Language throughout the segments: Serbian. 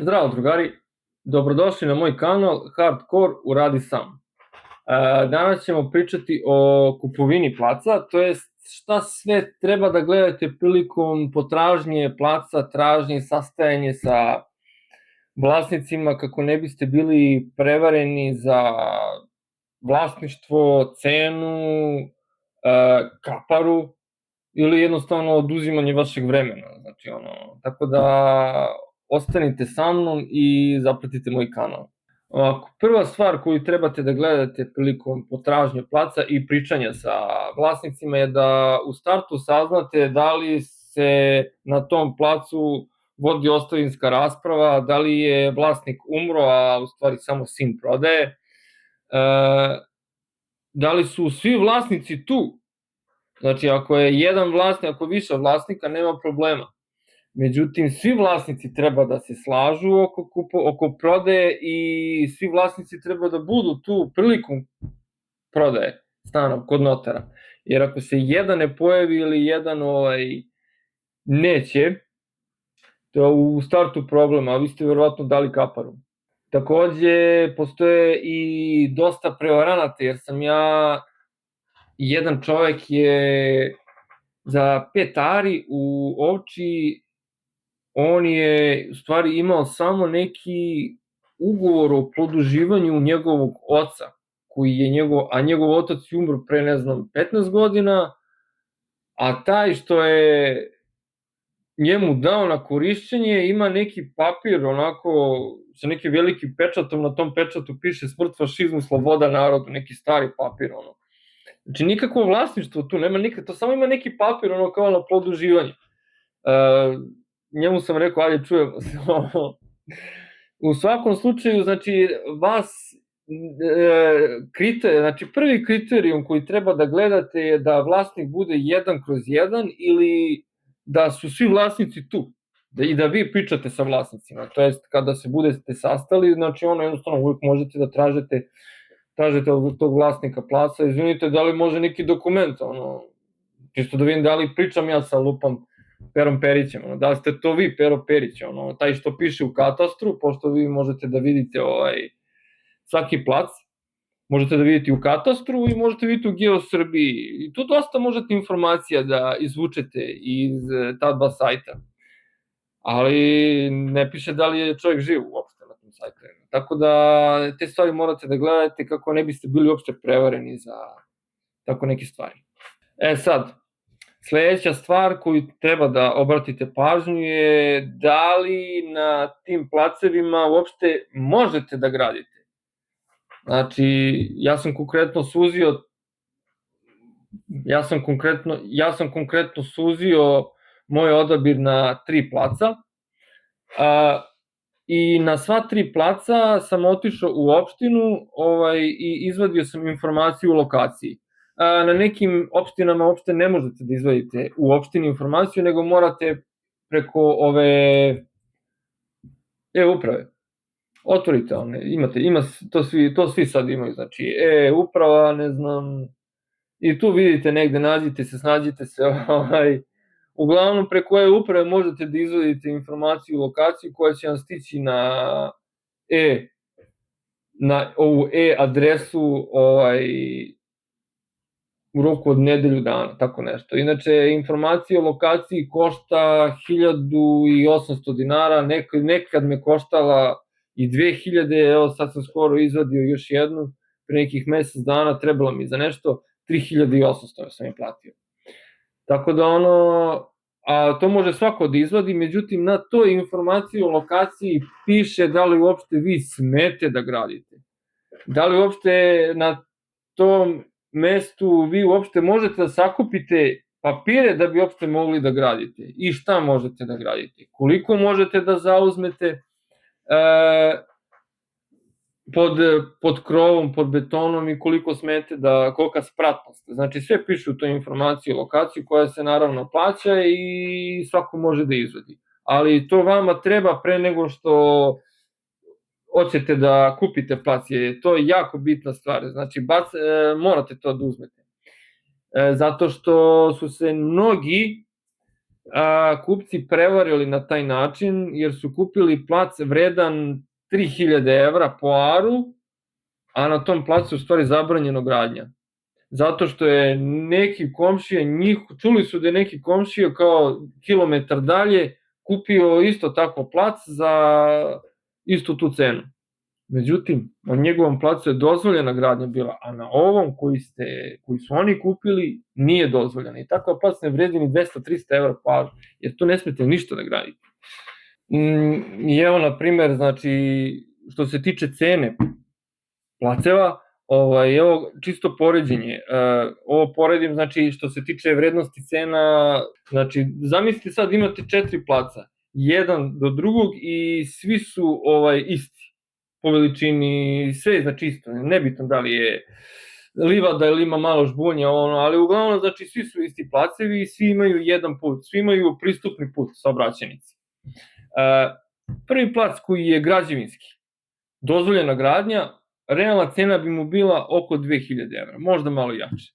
Zdravo drugari, dobrodošli na moj kanal Hardcore uradi sam. Danas ćemo pričati o kupovini placa, to jest šta sve treba da gledate prilikom potražnje placa, tražnje, sastajanje sa vlasnicima kako ne biste bili prevareni za vlasništvo, cenu, kaparu ili jednostavno oduzimanje vašeg vremena. Znači, tako da ostanite sa mnom i zapratite moj kanal. Prva stvar koju trebate da gledate prilikom potražnje placa i pričanja sa vlasnicima je da u startu saznate da li se na tom placu vodi ostavinska rasprava, da li je vlasnik umro, a u stvari samo sin prodaje, da li su svi vlasnici tu. Znači, ako je jedan vlasnik, ako više vlasnika, nema problema. Međutim, svi vlasnici treba da se slažu oko prodaje i svi vlasnici treba da budu tu prilikom prodaje stana kod notara. Jer ako se jedan ne pojavi ili jedan neće, to je u startu problema, a vi ste verovatno dali kaparu. Takođe, postoje i dosta prevaranata, jer sam ja, jedan čovek je za 5 ari u Ovči, on je u stvari imao samo neki ugovor o produživanju njegovog oca, a njegov otac je umro pre, 15 godina, a taj što je njemu dao na korišćenje ima neki papir, onako, sa nekim velikim pečatom, na tom pečatu piše smrt fašizmu, sloboda narodu, neki stari papir, Znači, nikakvo vlasništvo tu nema nikad, to samo ima neki papir, kao na produživanje. Njemu sam rekao, ajde, čujemo se. U svakom slučaju, znači, znači, prvi kriterijum koji treba da gledate je da vlasnik bude 1/1 ili da su svi vlasnici tu i da vi pričate sa vlasnicima. To jest, kada se budete sastali, znači, jednostavno uvijek možete da tražite od tog vlasnika placa, izvinite, da li može neki dokument, čisto da vidim da li pričam ja sa lupam Perom Perićem, da li ste to vi, Pero Perić, taj što piše u katastru, pošto vi možete da vidite svaki plac, možete da vidite u katastru i možete vidjeti u GeoSrbiji, i tu dosta možete informacija da izvučete iz ta dva sajta, ali ne piše da li je čovjek živ uopšte na tom sajtu. Tako da te stvari morate da gledate kako ne biste bili uopšte prevareni za tako neke stvari. Sad, sledeća stvar koju treba da obratite pažnju je da li na tim placevima uopšte možete da gradite. Znači, ja sam konkretno suzio moj odabir na 3 placa, i na sva 3 placa sam otišao u opštinu i izvadio sam informaciju o lokaciji. Na nekim opštinama uopšte ne možete da izvadite u opštini informaciju, nego morate preko ove e-uprave. Otvorite, to svi sad imaju, znači e-uprava, ne znam, i tu vidite negde, nađite se, snađite se, uglavnom preko e-uprave možete da izvadite informaciju o lokaciji koja će vam stići na ovu e-adresu u roku od nedelju dana, tako nešto. Inače, informacija o lokaciji košta 1800 dinara, nekad me koštala i 2000, evo sad sam skoro izvadio još jednu, pre nekih mesec dana, trebalo mi za nešto, 3800 sam je platio. Tako da a to može svako da izvadi, međutim na toj informaciji o lokaciji piše da li uopšte vi smete da gradite. Da li uopšte na tom mestu vi uopšte možete da sakupite papire da bi uopšte mogli da gradite i šta možete da gradite, koliko možete da zauzmete pod krovom, pod betonom i koliko smete kolika spratnost. Znači, sve piše u toj informaciji o lokaciji koja se naravno plaća i svako može da izvadi. Ali to vama treba pre nego što hoćete da kupite plac, jer to je jako bitna stvar. Znači, morate to da uzmete. Zato što su se mnogi kupci prevarili na taj način, jer su kupili plac vredan 3000 evra po aru, a na tom placu je u stvari zabranjeno gradnja. Zato što je neki komšija, čuli su da je neki komšija kao kilometar dalje kupio isto tako plac za istu tu cenu. Međutim, na njegovom placu je dozvoljena gradnja bila, a na ovom koji su oni kupili nije dozvoljena. I takav plac ne vredi ni 200-300 evra po aru, jer tu ne smete ništa da gradite. I evo, na primer, znači, što se tiče cene placeva, evo, čisto poređenje. Ovo poredim, znači, što se tiče vrednosti cena, znači, zamislite sad imate 4 placa, jedan do drugog i svi su isti po veličini, sve je znači isto, nebitno da li je livada ili ima malo žbunja, ali uglavnom, znači, svi su isti placevi i svi imaju jedan put, svi imaju pristupni put saobraćajnici. Prvi plac koji je građevinski, dozvoljena gradnja, realna cena bi mu bila oko 2000 evra, možda malo jače.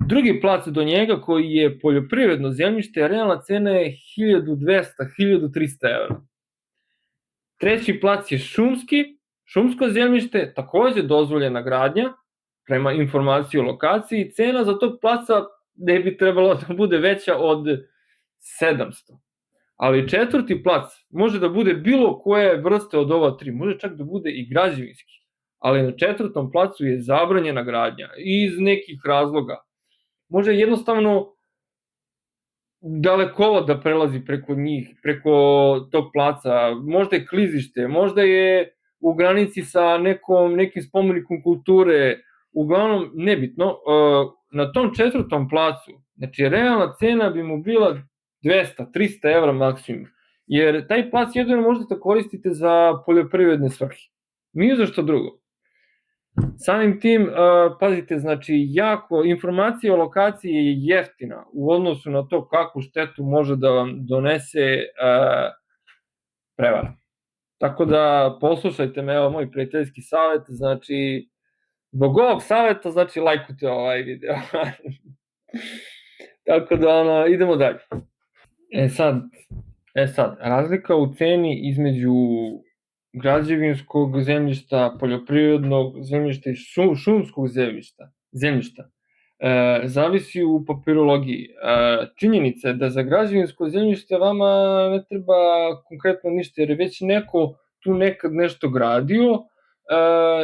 Drugi plac do njega koji je poljoprivredno zemljište, realna cena je 1200-1300 evra. Treći plac je šumsko zemljište, takođe dozvoljena gradnja, prema informaciji o lokaciji, cena za tog placa ne bi trebalo da bude veća od 700. Ali četvrti plac može da bude bilo koje vrste od ova tri, može čak da bude i građevinski, ali na četvrtom placu je zabranjena gradnja iz nekih razloga. Može jednostavno dalekovod da prelazi preko njih, preko tog placa, možda je klizište, možda je u granici sa nekim spomenikom kulture, uglavnom nebitno. Na tom četvrtom placu, znači realna cena bi mu bila 200-300 evra maksimum, jer taj plac jedino možete da koristite za poljoprivredne svrhe, nije za što drugo. Samim tim, pazite, znači, informacija o lokaciji je jeftina u odnosu na to kakvu štetu može da vam donese prevara. Tako da, poslušajte me, evo moj prijateljski savjet, znači, zbog ovog savjeta, znači, lajkujte ovaj video. Tako da, idemo dalje. Sad, razlika u ceni između građevinskog zemljišta, poljoprivrednog zemljišta i šumskog zemljišta zavisi u papirologiji. Činjenica je da za građevinsko zemljište vama ne treba konkretno ništa, jer je već neko tu nekad nešto gradio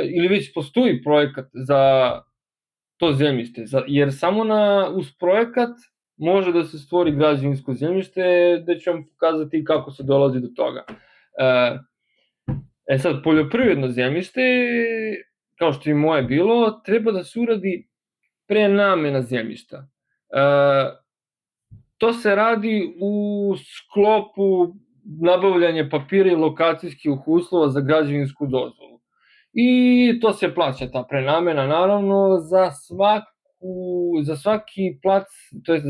ili već postoji projekat za to zemljište, jer samo uz projekat može da se stvori građevinsko zemljište, da ću vam pokazati kako se dolazi do toga. Sad, poljoprivredno zemljište, kao što i moje bilo, treba da se uradi prenamena zemljišta. To se radi u sklopu nabavljanja papira i lokacijskih uslova za građevinsku dozvolu. I to se plaća, ta prenamena, naravno, za svaki plac, to jest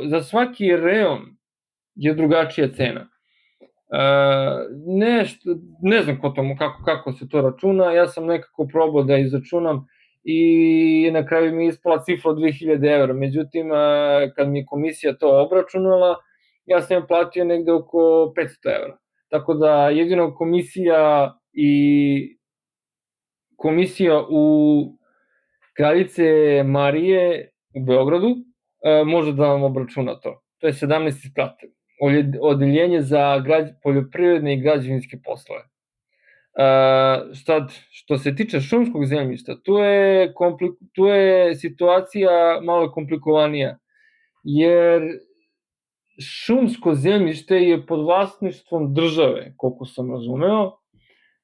za svaki reon je drugačija cena. Ne znam kako se to računa, ja sam nekako probao da izračunam i na kraju mi je ispala cifra od 2000 evra, međutim, kad mi je komisija to obračunala, ja sam je platio negde oko 500 evra. Tako da jedino komisija u Kraljice Marije u Beogradu može da vam obračuna to. To je 17 sprata. Odeljenje za poljoprivredne i građevinske poslove. Što se tiče šumskog zemljišta, tu je situacija malo komplikovanija, jer šumsko zemljište je pod vlasništvom države, koliko sam razumeo,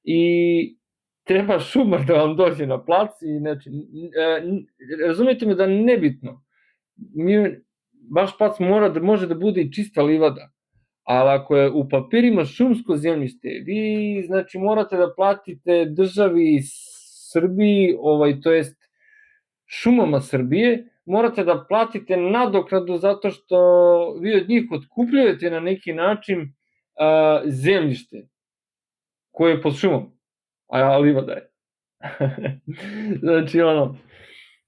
i treba šumar da vam dođe na plac, razumijete me da nebitno, vaš plac može da bude i čista livada, ali ako je u papirima šumsko zemljište, vi znači morate da platite državi Srbiji, to jest šumama Srbije, morate da platite nadoknadu zato što vi od njih otkupljujete na neki način zemljište koje je pod šumom, a livada je. Znači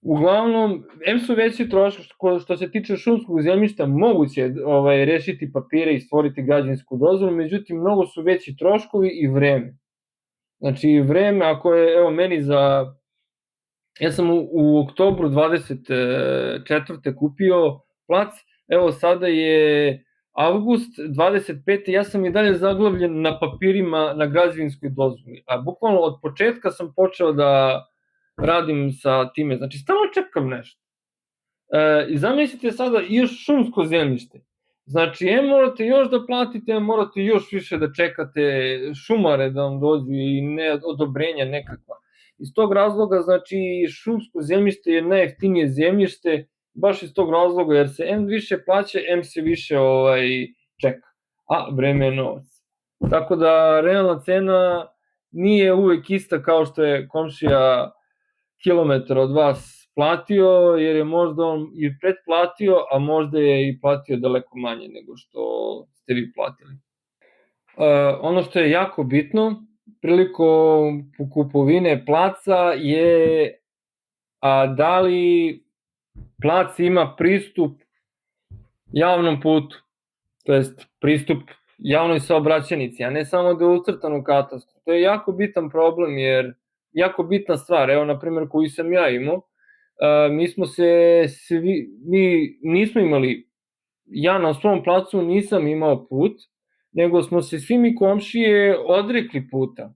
uglavnom, em su veći troškovi, što se tiče šumskog zemljišta, moguće je rešiti papire i stvoriti građevinsku dozvolu, međutim, mnogo su veći troškovi i vreme. Znači, vreme, ako je, evo, meni ja sam u oktobru 24. kupio plac, evo sada je avgust 25. Ja sam i dalje zaglavljen na papirima na građevinskoj dozvoli, a bukvalno od početka sam počeo da radim sa time, znači stalno čekam nešto. I zamislite sada još šumsko zemljište. Znači, morate još da platite, morate još više da čekate šumare da vam dođu i odobrenja nekakva. Iz tog razloga, znači, šumsko zemljište je najjeftinije zemljište, baš iz tog razloga, jer se više plaća, se više čeka, a vreme je novac. Tako da, realna cena nije uvek ista kao što je komšija kilometar od vas platio, jer je možda on i pretplatio, a možda je i platio daleko manje nego što ste vi platili. Ono što je jako bitno prilikom kupovine placa je da li plac ima pristup javnom putu, to jest pristup javnoj saobraćajnici, a ne samo da je ucrtan u katastru. To je jako bitan problem, jer jako bitna stvar, evo na primjer koju sam ja imao, mi nismo imali, ja na svom placu nisam imao put, nego smo se svi mi komšije odrekli puta.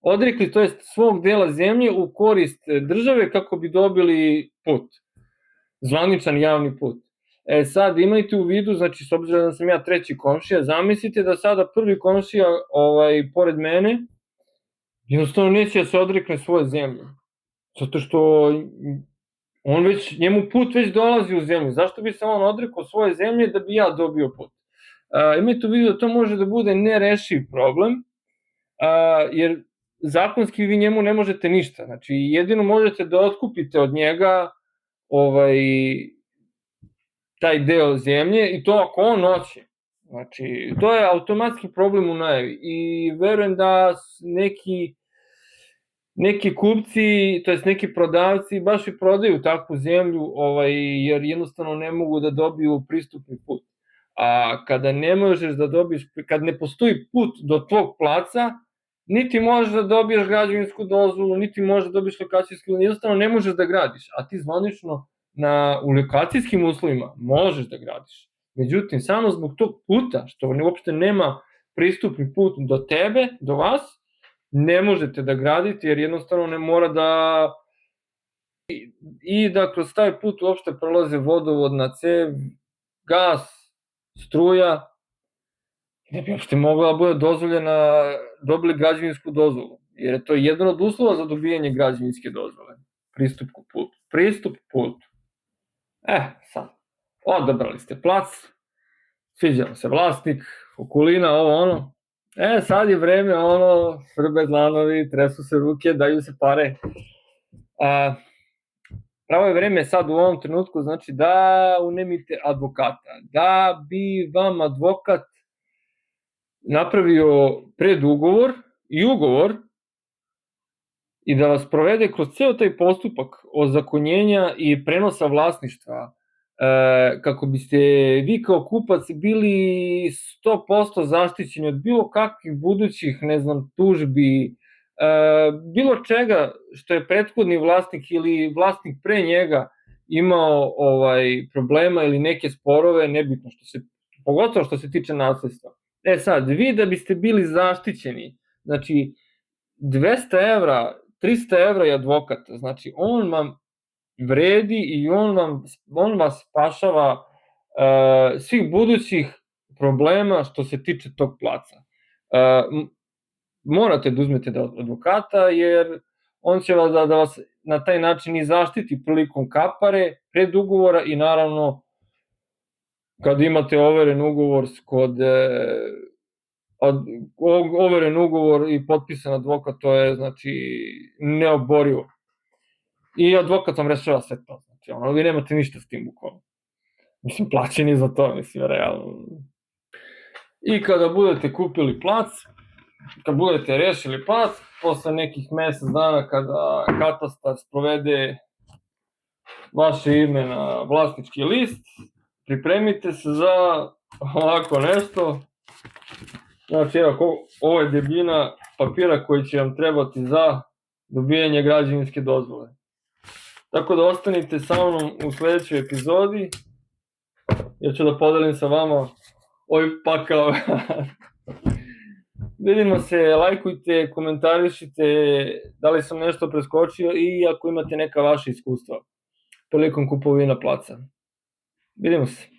Odrekli, to jest svog dela zemlje u korist države kako bi dobili put, zvaničan javni put. Sad imajte u vidu, znači s obzirom da sam ja treći komšija, zamislite da sada prvi komšija pored mene jednostavno neće da se odrekne svoje zemlje, zato što njemu put već dolazi u zemlju, zašto bi se on odrekao svoje zemlje da bi ja dobio put? Imajte u vidu da to može da bude nerešiv problem, jer zakonski vi njemu ne možete ništa, znači jedino možete da otkupite od njega taj deo zemlje i to ako on hoće. Znači, to je automatski problem u najavi i verujem da neki kupci, to jest neki prodavci baš i prodaju takvu zemlju, jer jednostavno ne mogu da dobiju pristupni put. A kada ne možeš da dobiješ, kad ne postoji put do tvog placa, niti možeš da dobiješ građevinsku dozvolu, niti možeš da dobiješ lokacijski, jednostavno ne možeš da gradiš, a ti zvanično u lokacijskim uslovima možeš da gradiš. Međutim, samo zbog tog puta, što uopšte nema pristupni put do tebe, do vas, ne možete da gradite, jer jednostavno ne mora da i da kroz taj put uopšte prolaze vodovodna cev, gas, struja, ne bi uopšte mogla da bude dozvoljena, dobili građevinsku dozvolu, jer je to jedan od uslova za dobijanje građevinske dozvole, pristup putu. Pristup putu. Sad, odabrali ste plac, sviđa se vlasnik, okolina, ovo ono, sad je vreme, srbe dlanovi, tresu se ruke, daju se pare. Pravo je vreme sad u ovom trenutku, znači da unemite advokata, da bi vam advokat napravio predugovor i ugovor i da vas provede kroz ceo taj postupak ozakonjenja i prenosa vlasništva, kako biste vi kao kupac bili 100% zaštićeni od bilo kakvih budućih, tužbi, bilo čega što je prethodni vlasnik ili vlasnik pre njega imao problema ili neke sporove, nebitno, pogotovo što se tiče nasledstva. Sad, vi da biste bili zaštićeni, znači 200 evra, 300 evra je advokat, znači on vam vredi i on vas spašava svih budućih problema što se tiče tog placa. Morate da uzmete advokata, jer on će da vas na taj način i zaštiti prilikom kapare, predugovora i naravno kad imate overen ugovor overen ugovor i potpisan advokat, to je znači neoborivo. I advokat vam rešava sve to, znači vi nemate ništa s tim bukvalno. Mislim, plaćeni za to, realno. I kada budete kupili plac, kad budete rešili plac, posle nekih mesec dana kada katastar sprovede vaše ime na vlasnički list, pripremite se za ovako nešto. Znači, evo, ovo je debljina papira koji će vam trebati za dobijanje građevinske dozvole. Tako da ostanite sa mnom u sledećoj epizodi. Ja ću da podelim sa vama ovaj pakao. Vidimo se, lajkujte, komentarišite da li sam nešto preskočio i ako imate neka vaša iskustva prilikom kupovina placa. Vidimo se.